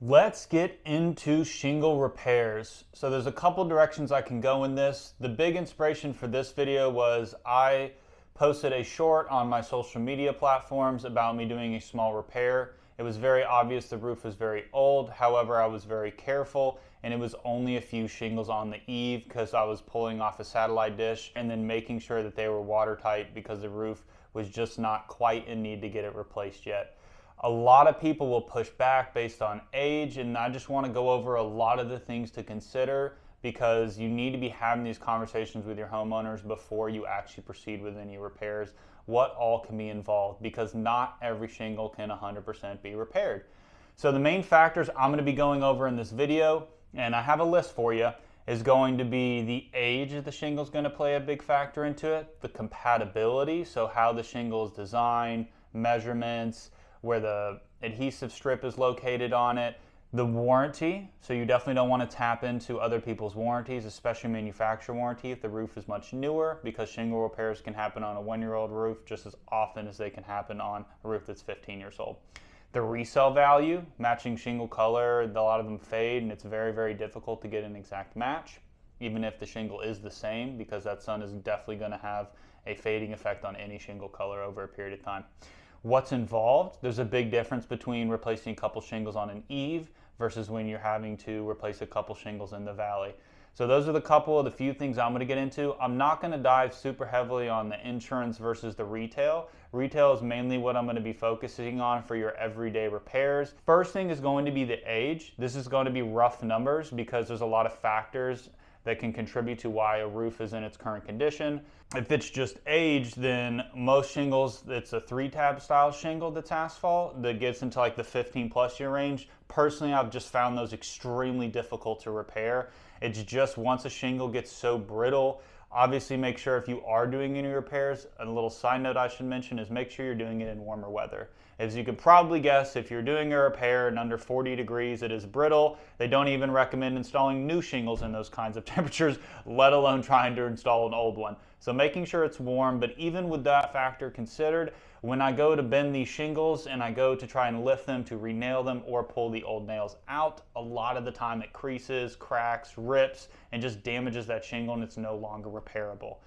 Let's get into shingle repairs. So there's a couple directions I can go in this. The big inspiration for this video was I posted a short on my social media platforms about me doing a small repair. It was very obvious the roof was very old. However, I was very careful and it was only a few shingles on the eave because I was pulling off a satellite dish and then making sure that they were watertight because the roof was just not quite in need to get it replaced yet. A lot of people will push back based on age, and I just want to go over a lot of the things to consider because you need to be having these conversations with your homeowners before you actually proceed with any repairs. What all can be involved, because not every shingle can 100% be repaired. So the main factors I'm going to be going over in this video, and I have a list for you, is going to be the age of the shingle is going to play a big factor into it, the compatibility, so how the shingle is designed, measurements, where the adhesive strip is located on it, the warranty, so you definitely don't want to tap into other people's warranties, especially manufacturer warranty if the roof is much newer, because shingle repairs can happen on a 1-year-old roof just as often as they can happen on a roof that's 15 years old. The resale value, matching shingle color, a lot of them fade and it's very, very difficult to get an exact match, even if the shingle is the same, because that sun is definitely going to have a fading effect on any shingle color over a period of time. What's involved? There's a big difference between replacing a couple shingles on an eave versus when you're having to replace a couple shingles in the valley. So those are the few things I'm going to get into. I'm not going to dive super heavily on the insurance versus the retail. Retail is mainly what I'm going to be focusing on for your everyday repairs. First thing is going to be the age. This is going to be rough numbers because there's a lot of factors that can contribute to why a roof is in its current condition. If it's just age, then most shingles, it's a 3-tab style shingle that's asphalt that gets into like the 15+ year range. Personally, I've just found those extremely difficult to repair. It's just once a shingle gets so brittle, obviously make sure if you are doing any repairs, a little side note I should mention is make sure you're doing it in warmer weather. As you could probably guess, if you're doing a repair and under 40 degrees, it is brittle. They don't even recommend installing new shingles in those kinds of temperatures, let alone trying to install an old one. So making sure it's warm, but even with that factor considered, when I go to bend these shingles and I go to try and lift them to re-nail them or pull the old nails out, a lot of the time it creases, cracks, rips, and just damages that shingle and it's no longer repairable.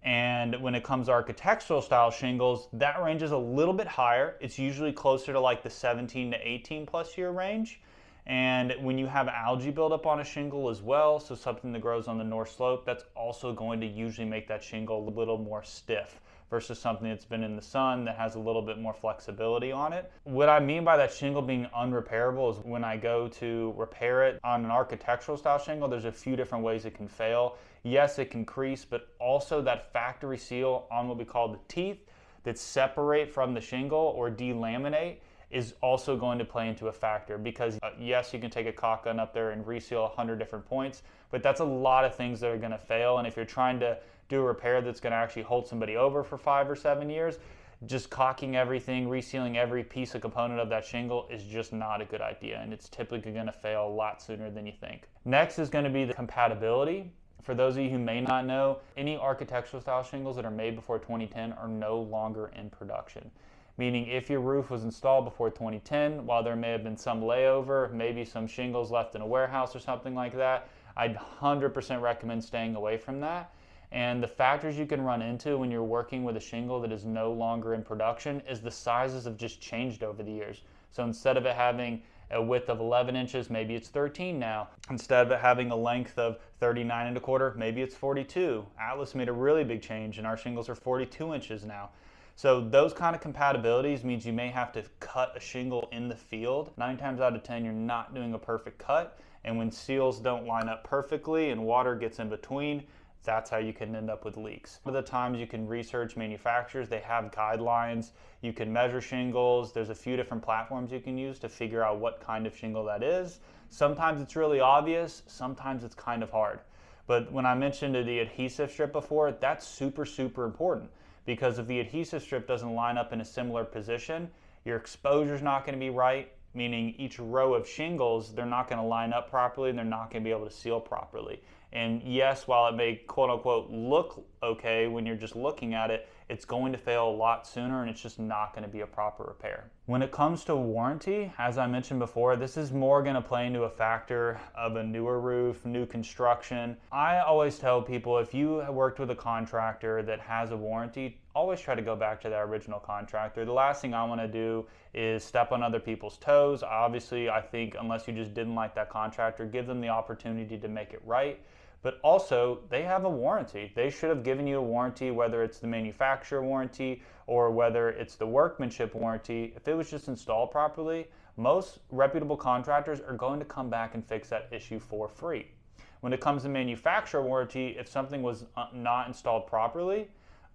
And when it comes to architectural style shingles, that range is a little bit higher. It's usually closer to like the 17 to 18+ year range. And when you have algae buildup on a shingle as well, so something that grows on the north slope, that's also going to usually make that shingle a little more stiff versus something that's been in the sun that has a little bit more flexibility on it. What I mean by that shingle being unrepairable is when I go to repair it on an architectural style shingle, there's a few different ways it can fail. Yes, it can crease, but also that factory seal on what we call the teeth that separate from the shingle or delaminate is also going to play into a factor because yes, you can take a caulk gun up there and reseal 100 different points, but that's a lot of things that are going to fail. And if you're trying to do a repair that's going to actually hold somebody over for 5 or 7 years, just caulking everything, resealing every piece of component of that shingle is just not a good idea, and it's typically going to fail a lot sooner than you think. Next is going to be the compatibility. For those of you who may not know, any architectural style shingles that are made before 2010 are no longer in production. Meaning if your roof was installed before 2010, while there may have been some layover, maybe some shingles left in a warehouse or something like that, I'd 100% recommend staying away from that. And the factors you can run into when you're working with a shingle that is no longer in production is the sizes have just changed over the years. So instead of it having a width of 11 inches, maybe it's 13 now. Instead of it having a length of 39 1/4, maybe it's 42. Atlas made a really big change and our shingles are 42 inches now. So those kind of compatibilities means you may have to cut a shingle in the field. 9 times out of 10, you're not doing a perfect cut. And when seals don't line up perfectly and water gets in between, that's how you can end up with leaks. One of the times you can research manufacturers, they have guidelines. You can measure shingles. There's a few different platforms you can use to figure out what kind of shingle that is. Sometimes it's really obvious, sometimes it's kind of hard. But when I mentioned the adhesive strip before, that's super, super important because if the adhesive strip doesn't line up in a similar position, your exposure's not going to be right. meaning each row of shingles, they're not going to line up properly and they're not going to be able to seal properly. And yes, while it may quote unquote look okay when you're just looking at it, it's going to fail a lot sooner and it's just not going to be a proper repair. When it comes to warranty, as I mentioned before, this is more going to play into a factor of a newer roof, new construction. I always tell people, if you have worked with a contractor that has a warranty, always try to go back to that original contractor. The last thing I want to do is step on other people's toes. Obviously, I think unless you just didn't like that contractor, give them the opportunity to make it right. But also, they have a warranty. They should have given you a warranty, whether it's the manufacturer warranty or whether it's the workmanship warranty. If it was just installed properly, most reputable contractors are going to come back and fix that issue for free. When it comes to manufacturer warranty, if something was not installed properly,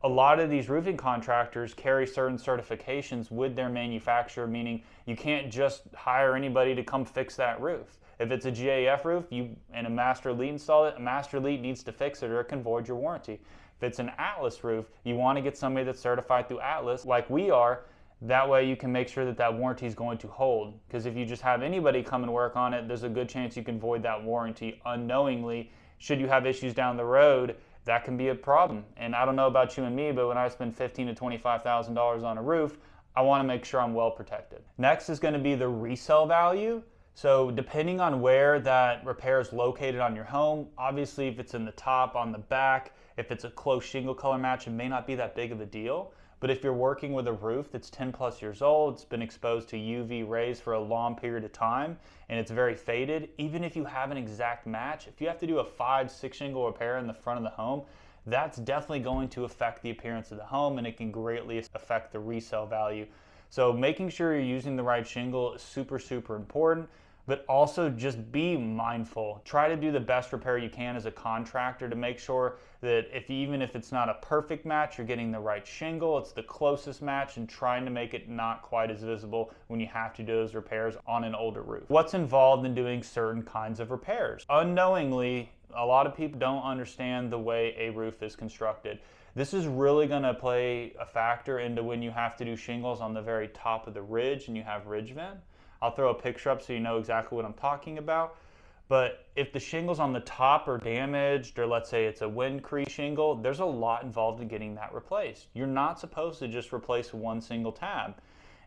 a lot of these roofing contractors carry certain certifications with their manufacturer, meaning you can't just hire anybody to come fix that roof. If it's a GAF roof and a master elite installed it, a master elite needs to fix it or it can void your warranty. If it's an Atlas roof, you want to get somebody that's certified through Atlas like we are. That way you can make sure that that warranty is going to hold. Because if you just have anybody come and work on it, there's a good chance you can void that warranty unknowingly. Should you have issues down the road, that can be a problem. And I don't know about you and me, but when I spend $15,000 to $25,000 on a roof, I want to make sure I'm well protected. Next is going to be the resale value. So depending on where that repair is located on your home, obviously if it's in the top, on the back, if it's a close shingle color match, it may not be that big of a deal. But if you're working with a roof that's 10 plus years old, it's been exposed to UV rays for a long period of time, and it's very faded, even if you have an exact match, if you have to do a 5-6 shingle repair in the front of the home, that's definitely going to affect the appearance of the home and it can greatly affect the resale value. So making sure you're using the right shingle is super, super important. But also just be mindful. Try to do the best repair you can as a contractor to make sure that even if it's not a perfect match, you're getting the right shingle, it's the closest match, and trying to make it not quite as visible when you have to do those repairs on an older roof. What's involved in doing certain kinds of repairs? Unknowingly, a lot of people don't understand the way a roof is constructed. This is really going to play a factor into when you have to do shingles on the very top of the ridge and you have ridge vent. I'll throw a picture up so you know exactly what I'm talking about. But if the shingles on the top are damaged, or let's say it's a windcrete shingle, there's a lot involved in getting that replaced. You're not supposed to just replace one single tab.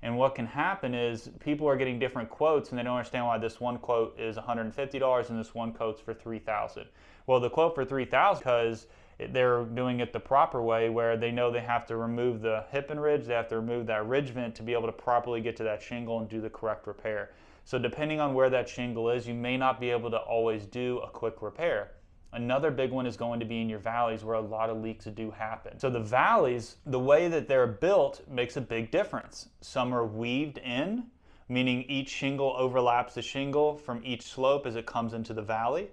And what can happen is people are getting different quotes and they don't understand why this one quote is $150 and this one quote's for $3,000. Well, the quote for $3,000 because they're doing it the proper way, where they know they have to remove the hip and ridge, they have to remove that ridge vent to be able to properly get to that shingle and do the correct repair. So depending on where that shingle is, you may not be able to always do a quick repair. Another big one is going to be in your valleys, where a lot of leaks do happen. So the valleys, the way that they're built makes a big difference. Some are weaved in, meaning each shingle overlaps the shingle from each slope as it comes into the valley.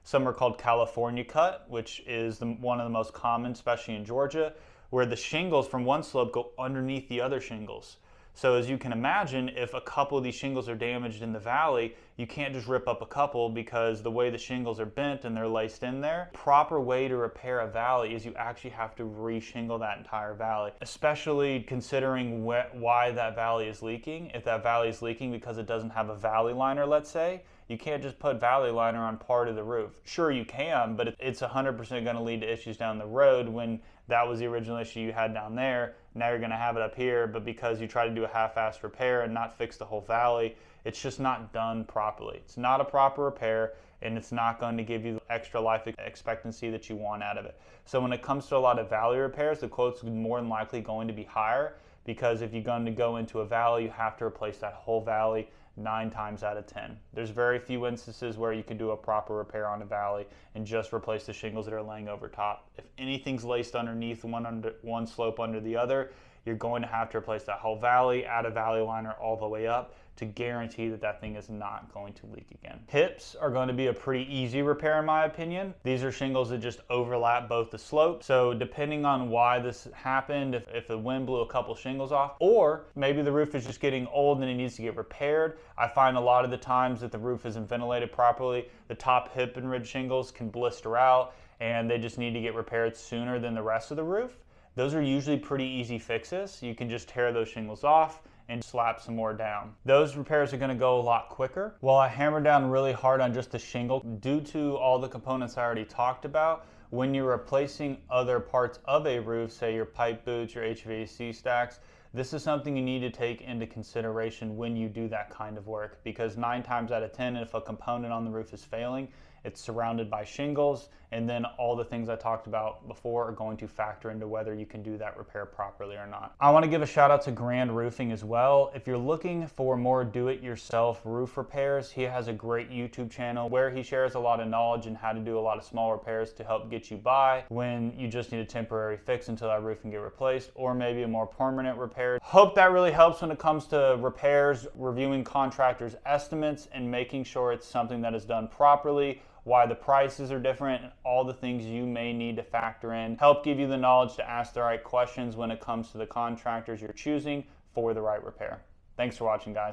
Some are called California cut, which is one of the most common, especially in Georgia, where the shingles from one slope go underneath the other shingles. So as you can imagine, if a couple of these shingles are damaged in the valley, you can't just rip up a couple because the way the shingles are bent and they're laced in there. Proper way to repair a valley is you actually have to re-shingle that entire valley, especially considering why that valley is leaking. If that valley is leaking because it doesn't have a valley liner, let's say, you can't just put valley liner on part of the roof. Sure, you can, but it's 100% going to lead to issues down the road when that was the original issue you had down there. Now you're going to have it up here, but because you try to do a half-assed repair and not fix the whole valley, it's just not done properly. It's not a proper repair, and it's not going to give you the extra life expectancy that you want out of it. So when it comes to a lot of valley repairs, the quote's more than likely going to be higher, because if you're going to go into a valley, you have to replace that whole valley 9 times out of 10. There's very few instances where you can do a proper repair on a valley and just replace the shingles that are laying over top. If anything's laced underneath one slope under the other, you're going to have to replace that whole valley, add a valley liner all the way up to guarantee that that thing is not going to leak again. Hips are going to be a pretty easy repair in my opinion. These are shingles that just overlap both the slopes. So depending on why this happened, if the wind blew a couple shingles off, or maybe the roof is just getting old and it needs to get repaired. I find a lot of the times that the roof isn't ventilated properly, the top hip and ridge shingles can blister out and they just need to get repaired sooner than the rest of the roof. Those are usually pretty easy fixes. You can just tear those shingles off and slap some more down. Those repairs are going to go a lot quicker. While I hammer down really hard on just the shingle, due to all the components I already talked about, when you're replacing other parts of a roof, say your pipe boots, your HVAC stacks, this is something you need to take into consideration when you do that kind of work, because 9 times out of 10, if a component on the roof is failing, it's surrounded by shingles, and then all the things I talked about before are going to factor into whether you can do that repair properly or not. I want to give a shout out to Grand Roofing as well. If you're looking for more do-it-yourself roof repairs, he has a great YouTube channel where he shares a lot of knowledge on how to do a lot of small repairs to help get you by when you just need a temporary fix until that roof can get replaced, or maybe a more permanent repair. Hope that really helps when it comes to repairs, reviewing contractors' estimates, and making sure it's something that is done properly, why the prices are different, and all the things you may need to factor in. Help give you the knowledge to ask the right questions when it comes to the contractors you're choosing for the right repair. Thanks for watching, guys.